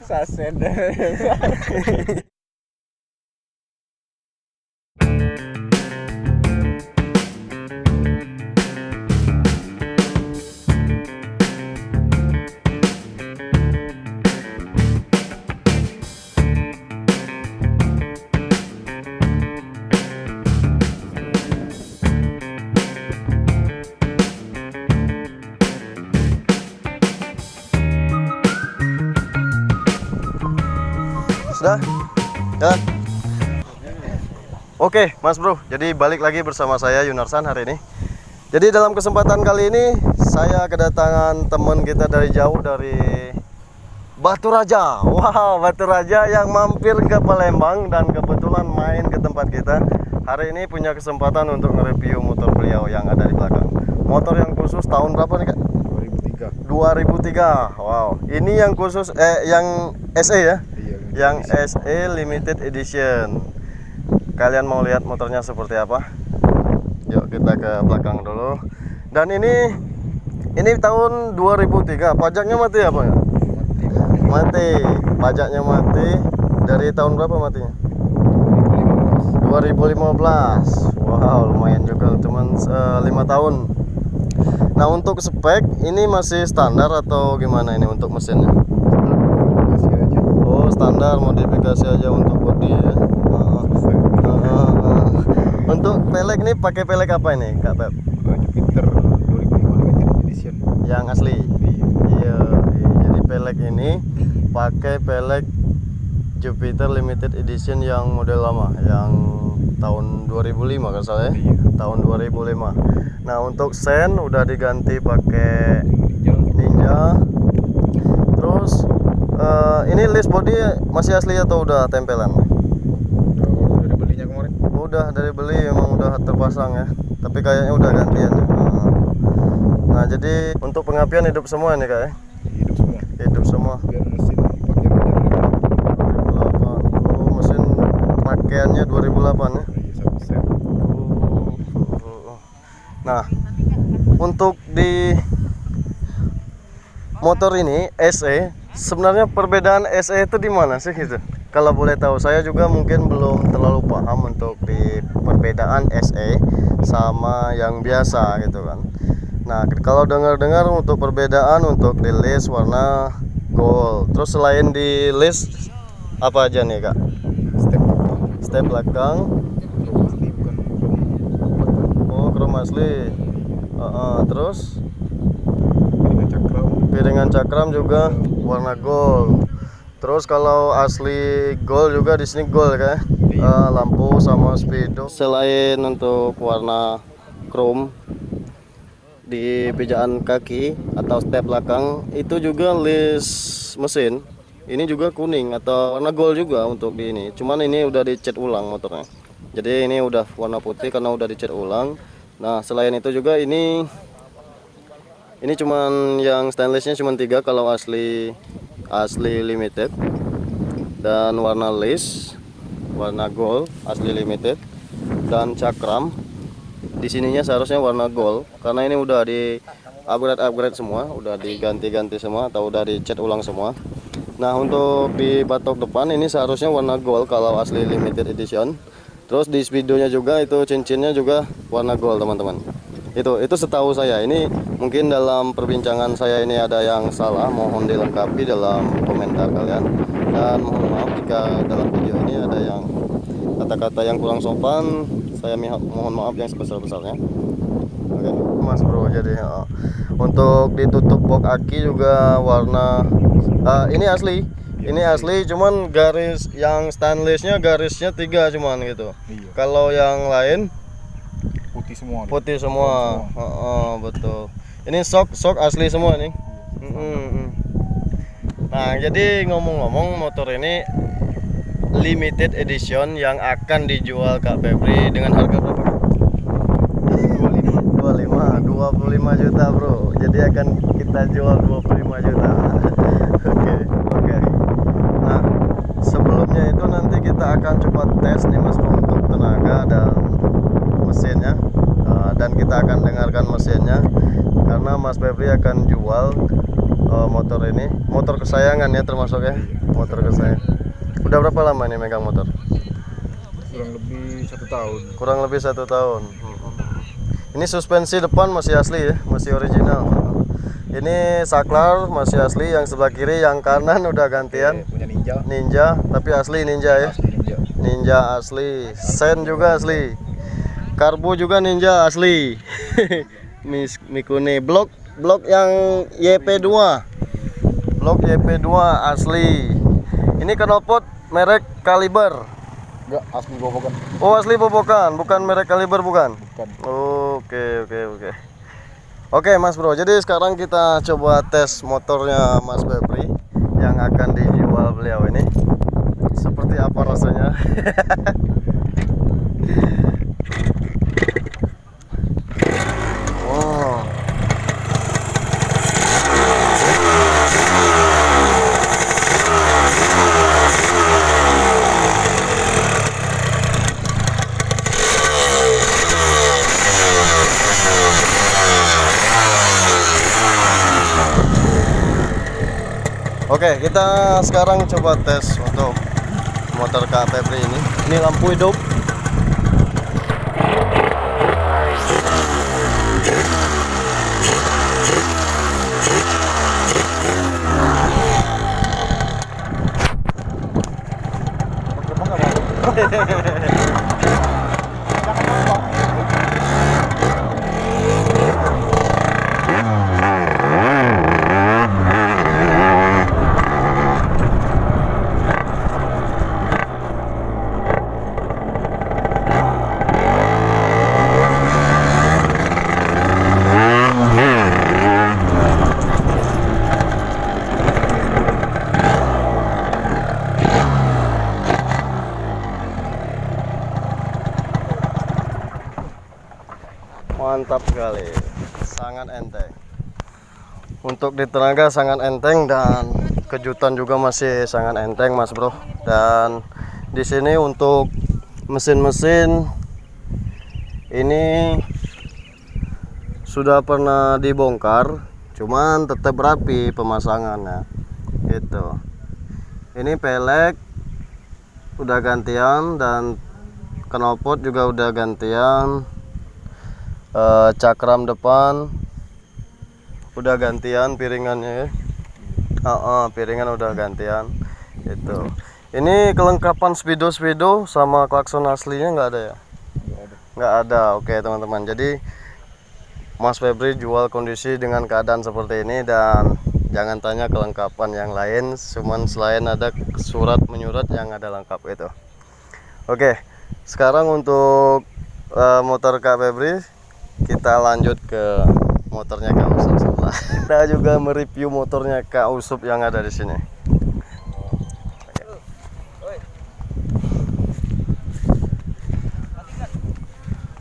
Saset. Sudah? Jalan? Oke Mas Bro, jadi balik lagi bersama saya Yunarsan hari ini. Jadi dalam kesempatan kali ini saya kedatangan teman kita dari jauh, dari Batu Raja. Wow, Batu Raja yang mampir ke Palembang dan kebetulan main ke tempat kita. Hari ini punya kesempatan untuk nge-review motor beliau yang ada di belakang. Motor yang khusus tahun berapa nih Kak? 2003. Wow, ini yang khusus yang SE ya? Yang SE Limited Edition. Kalian mau lihat motornya seperti apa? Yuk kita ke belakang dulu. Dan ini tahun 2003. Pajaknya mati apa ya? Mati. Pajaknya mati. Dari tahun berapa matinya? 2015. Wow, lumayan juga, cuman 5 tahun. Nah, untuk spek ini masih standar atau gimana ini untuk mesinnya? Standar, modifikasi aja untuk bodi ya. Untuk pelek nih pakai pelek apa ini Kak Pep? Jupiter 2005 Limited Edition. Yang asli. Iya. Jadi pelek ini pakai pelek Jupiter Limited Edition yang model lama, yang tahun 2005 kan salah ya? Iya. Tahun 2005. Nah, untuk sen udah diganti pakai Ninja. Terus ini list body masih asli atau udah tempelan? Udah belinya kemarin. Udah dari beli, emang udah terpasang ya. Tapi kayaknya udah gantian ya. Nah, jadi untuk pengapian hidup semua nih Kak ya? Hidup semua. Hidup semua. Biar mesin dipakai 2008. 2008. Oh, mesin pakaiannya 2008 ya? Iya, satu set. Nah, untuk di motor ini SE, sebenarnya perbedaan SE itu di mana sih gitu? Kalau boleh tahu, saya juga mungkin belum terlalu paham untuk di perbedaan SE sama yang biasa gitu kan. Nah, kalau dengar-dengar untuk perbedaan untuk di list warna gold. Terus selain di list apa aja nih Kak? Step belakang. Chrome asli bukan chrome. Oh, chrome asli. Terus Dengan cakram. piringan cakram juga warna gold. Terus kalau asli gold juga di sini gold kan? Lampu sama speedo. Selain untuk warna chrome di pijaan kaki atau step belakang, itu juga list mesin. Ini juga kuning atau warna gold juga untuk di ini. Cuman ini udah dicat ulang motornya. Jadi ini udah warna putih karena udah dicat ulang. Nah, selain itu juga ini cuman yang stainlessnya cuman 3 kalau asli limited, dan warna list warna gold asli limited, dan cakram di sininya seharusnya warna gold karena ini udah di upgrade semua, udah diganti semua atau udah dicat ulang semua. Nah, untuk di batok depan ini seharusnya warna gold kalau asli limited edition. Terus di speedonya juga itu cincinnya juga warna gold teman-teman. Itu setahu saya. Ini mungkin dalam perbincangan saya ini ada yang salah, mohon dilengkapi dalam komentar kalian. Dan mohon maaf jika dalam video ini ada yang kata-kata yang kurang sopan, saya mohon maaf yang sebesar-besarnya. Oke, Mas Bro. Jadi untuk ditutup box aki juga warna ini asli. Ini asli, cuman garis yang stainlessnya garisnya 3 cuman gitu. Iya. Kalau yang lain Putih semua. putih semua. Betul. Ini sok asli semua nih. Nah, jadi ngomong-ngomong, motor ini limited edition yang akan dijual Kak Febri dengan harga berapa? 25 juta bro. Jadi akan kita jual 25 juta. Oke. Nah, sebelumnya itu nanti kita akan coba tes nih Mas Bro untuk tenaga dan mesinnya. Dan kita akan dengarkan mesinnya karena Mas Febri akan jual motor ini, motor kesayangan ya termasuk ya, motor kesayangan. Udah berapa lama nih megang motor? Kurang lebih 1 tahun. Kurang lebih 1 tahun. Ini suspensi depan masih asli ya, masih original. Ini saklar masih asli, yang sebelah kiri, yang kanan udah gantian. Punya Ninja. Ninja, tapi asli Ninja ya. Asli Ninja. Ninja asli, sen juga asli, karbu juga Ninja asli. Mikuni blok yang YP2, blok YP2 asli. Ini knalpot merek Kaliber. Enggak, asli bobokan. Oh asli bobokan, bukan merek Kaliber bukan? Bukan. Oke. Oke Mas Bro, jadi sekarang kita coba tes motornya Mas Febri yang akan dijual beliau ini. Seperti apa rasanya? Oh. Oke, kita sekarang coba tes untuk motor Kak Febri ini. Ini lampu hidup. Mantap sekali, sangat enteng. Untuk di tenaga sangat enteng dan kejutan juga masih sangat enteng Mas Bro. Dan di sini untuk mesin-mesin ini sudah pernah dibongkar, cuman tetap rapi pemasangannya. Gitu. Ini pelek udah gantian dan knalpot juga udah gantian. Cakram depan udah gantian, piringannya ya. Piringan udah gantian itu. Ini kelengkapan speedo sama klakson aslinya nggak ada ya? Nggak ada. Oke teman-teman, jadi Mas Febri jual kondisi dengan keadaan seperti ini, dan jangan tanya kelengkapan yang lain, cuman selain ada surat menyurat yang ada lengkap itu. Oke, sekarang untuk motor Kak Febri, kita lanjut ke motornya Kak Usup sebelah. Kita juga mereview motornya Kak Usup yang ada di sini.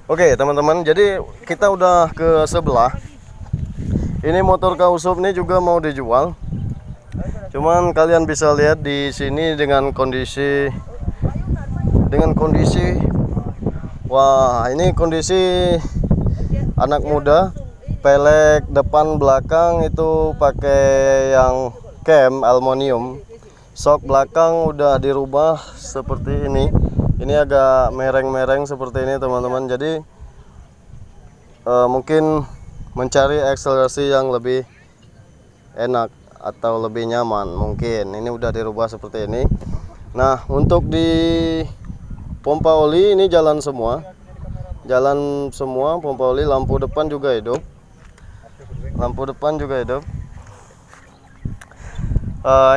Oke teman-teman, jadi kita udah ke sebelah. Ini motor Kak Usup ini juga mau dijual. Cuman kalian bisa lihat di sini dengan kondisi wah, ini kondisi anak muda. Pelek depan belakang itu pakai yang cam aluminium. Sok belakang udah dirubah seperti ini. Ini agak mereng-mereng seperti ini teman-teman. Jadi mungkin mencari akselerasi yang lebih enak atau lebih nyaman, mungkin ini udah dirubah seperti ini. Nah, untuk di pompa oli ini jalan semua, pompa oli. Lampu depan juga hidup,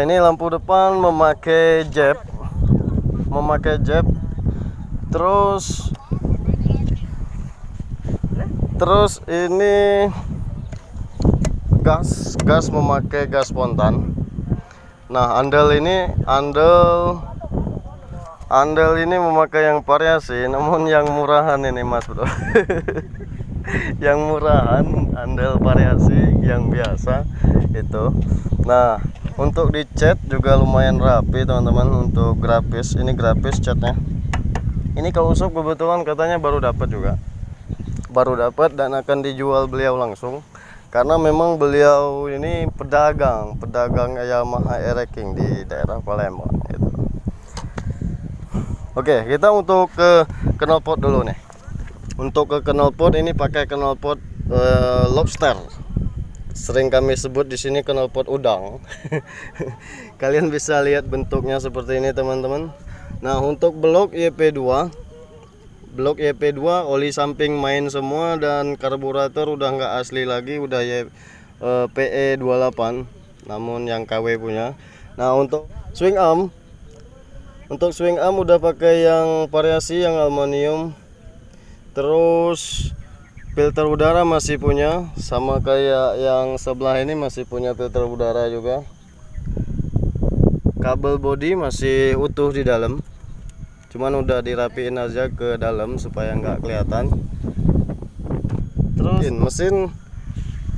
ini lampu depan memakai jeb, terus ini gas memakai gas spontan. Nah, andel ini memakai yang variasi, namun yang murahan ini Mas Bro. Yang murahan, andel variasi yang biasa itu. Nah, untuk dicat juga lumayan rapi teman-teman. Untuk grafis, ini grafis catnya. Ini kalau Usup kebetulan katanya baru dapat dan akan dijual beliau langsung. karena memang beliau ini pedagang Yamaha Air-King di daerah Palembang gitu. Oke, kita untuk ke knalpot dulu nih. Untuk ke knalpot ini pakai knalpot lobster. Sering kami sebut di sini knalpot udang. Kalian bisa lihat bentuknya seperti ini teman-teman. Nah, untuk blok YP2 oli samping main semua dan karburator udah nggak asli lagi, udah PE28 namun yang KW punya. Nah, untuk swing arm udah pakai yang variasi yang aluminium. Terus filter udara masih punya, sama kayak yang sebelah ini masih punya filter udara juga. Kabel bodi masih utuh di dalam, cuman udah dirapiin aja ke dalam supaya nggak kelihatan. Terus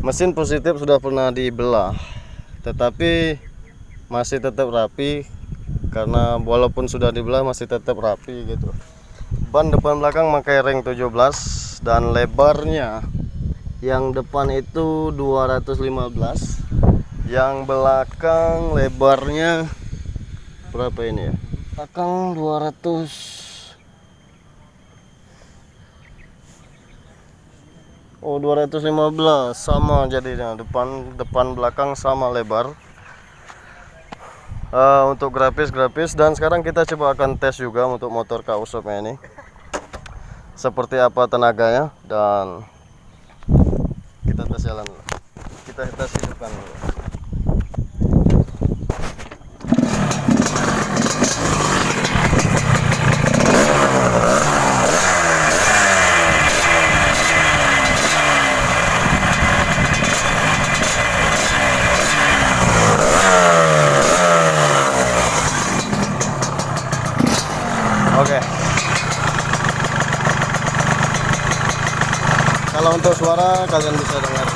mesin positif sudah pernah dibelah, tetapi masih tetap rapi, karena walaupun sudah dibelah masih tetap rapi gitu. Ban depan belakang pakai ring 17 dan lebarnya yang depan itu 215, yang belakang lebarnya berapa ini ya? Belakang 215 sama jadinya, depan belakang sama lebar. Untuk grafis dan sekarang kita coba akan tes juga untuk motor K-Usop ini seperti apa tenaganya, dan kita tes jalan dulu. Kita tes hidupkan dulu. Oke. Kalau untuk suara kalian bisa dengar.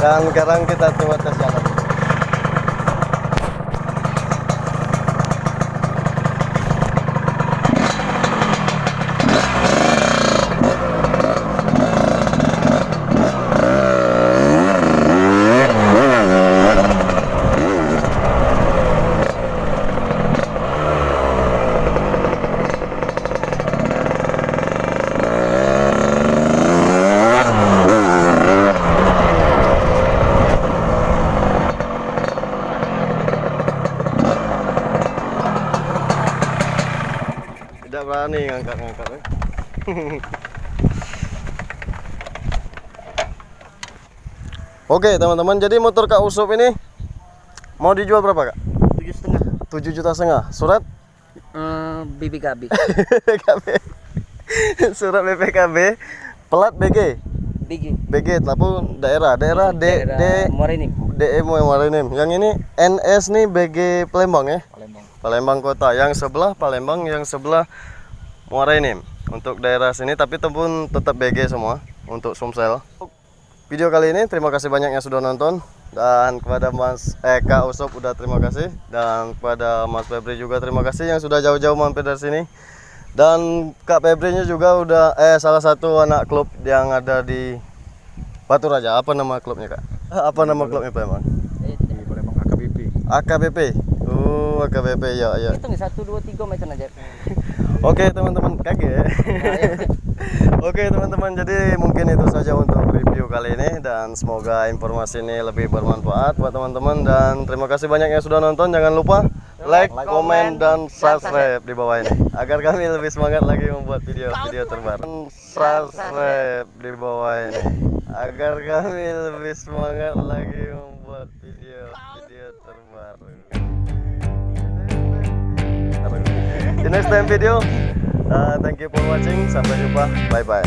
Dan sekarang kita coba tes jalan. Tidak berani ngangkat-ngangkat. Oke teman-teman, jadi motor K-Usop ini mau dijual berapa Kak? 7,5 juta. Surat? BPKB. BPKB. Surat BPKB, plat BG. BG, tapi daerah Morenim. DE Morenim. Yang ini NS nih BG Palembang ya? Palembang kota. Yang sebelah Palembang, yang sebelah Morenim. Untuk daerah sini, tapi pun tetap BG semua untuk Sumsel. Video kali ini terima kasih banyak yang sudah nonton, dan kepada K-Usop udah terima kasih, dan kepada Mas Febri juga terima kasih yang sudah jauh-jauh mampir dari sini. Dan Kak Febri-nya juga udah salah satu anak klub yang ada di Batu Raja. Apa nama klubnya Kak? Apa nama klubnya Palembang? Di Palembang AKBP. AKBP. Oh, AKBP ya. Hitung 1, 2, 3 macam aja. Oke teman-teman, kaget. Oke teman-teman, jadi mungkin itu saja untuk review kali ini, dan semoga informasi ini lebih bermanfaat buat teman-teman, dan terima kasih banyak yang sudah nonton. Jangan lupa like, komen, dan subscribe di bawah ini agar kami lebih semangat lagi membuat video terbaru. Subscribe di bawah ini agar kami lebih semangat lagi membuat video terbaru. The next time video. Thank you for watching. Sampai jumpa. Bye bye.